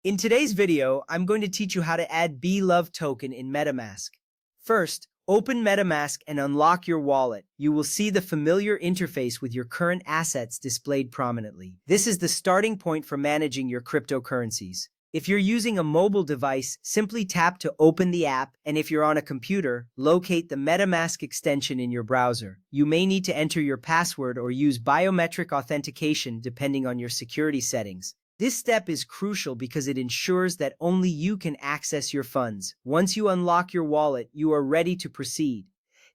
In today's video, I'm going to teach you how to add BLove token in MetaMask. First, open MetaMask and unlock your wallet. You will see the familiar interface with your current assets displayed prominently. This is the starting point for managing your cryptocurrencies. If you're using a mobile device, simply tap to open the app, and if you're on a computer, locate the MetaMask extension in your browser. You may need to enter your password or use biometric authentication depending on your security settings. This step is crucial because it ensures that only you can access your funds. Once you unlock your wallet, you are ready to proceed.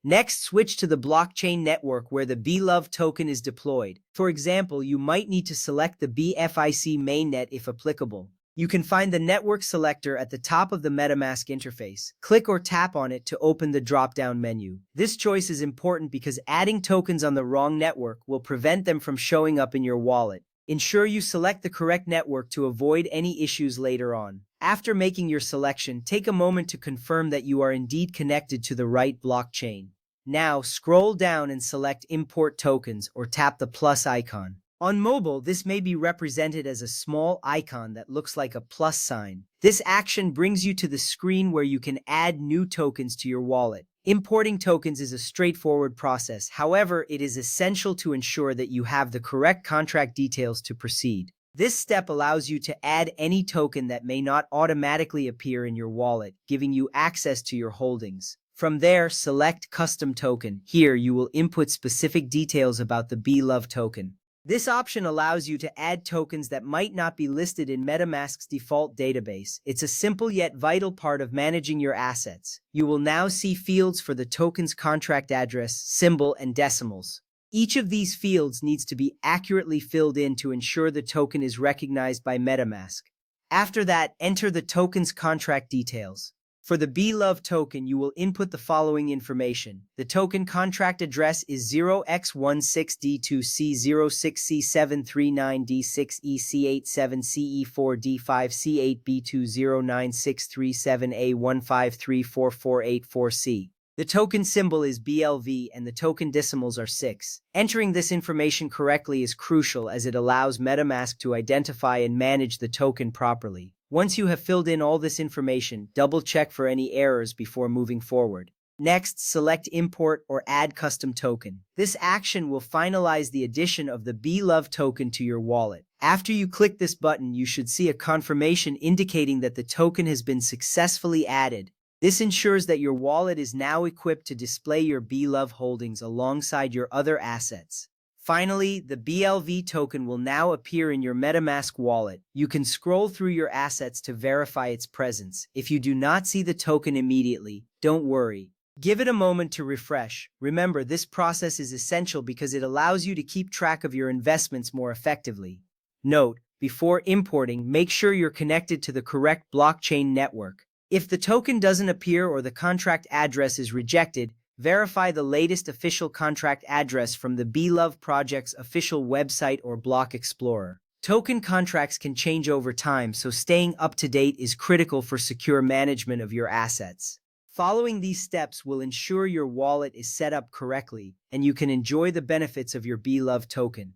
Next, switch to the blockchain network where the BLove token is deployed. For example, you might need to select the BFIC mainnet if applicable. You can find the network selector at the top of the MetaMask interface. Click or tap on it to open the drop-down menu. This choice is important because adding tokens on the wrong network will prevent them from showing up in your wallet. Ensure you select the correct network to avoid any issues later on. After making your selection, take a moment to confirm that you are indeed connected to the right blockchain. Now, scroll down and select Import Tokens or tap the plus icon. On mobile, this may be represented as a small icon that looks like a plus sign. This action brings you to the screen where you can add new tokens to your wallet. Importing tokens is a straightforward process. However, it is essential to ensure that you have the correct contract details to proceed. This step allows you to add any token that may not automatically appear in your wallet, giving you access to your holdings. From there, select Custom Token. Here, you will input specific details about the BLove token. This option allows you to add tokens that might not be listed in MetaMask's default database. It's a simple yet vital part of managing your assets. You will now see fields for the token's contract address, symbol, and decimals. Each of these fields needs to be accurately filled in to ensure the token is recognized by MetaMask. After that, enter the token's contract details. For the BLove token, you will input the following information. The token contract address is 0x16D2C06C7390D6E7CE4D5C8B209637A1534484C. The token symbol is BLV and the token decimals are 6. Entering this information correctly is crucial as it allows MetaMask to identify and manage the token properly. Once you have filled in all this information, double-check for any errors before moving forward. Next, select Import or Add Custom Token. This action will finalize the addition of the BLove token to your wallet. After you click this button, you should see a confirmation indicating that the token has been successfully added. This ensures that your wallet is now equipped to display your BLove holdings alongside your other assets. Finally, the BLV token will now appear in your MetaMask wallet. You can scroll through your assets to verify its presence. If you do not see the token immediately, don't worry. Give it a moment to refresh. Remember, this process is essential because it allows you to keep track of your investments more effectively. Note, before importing, make sure you're connected to the correct blockchain network. If the token doesn't appear or the contract address is rejected, verify the latest official contract address from the BLove project's official website or Block Explorer. Token contracts can change over time, so staying up to date is critical for secure management of your assets. Following these steps will ensure your wallet is set up correctly and you can enjoy the benefits of your BLove token.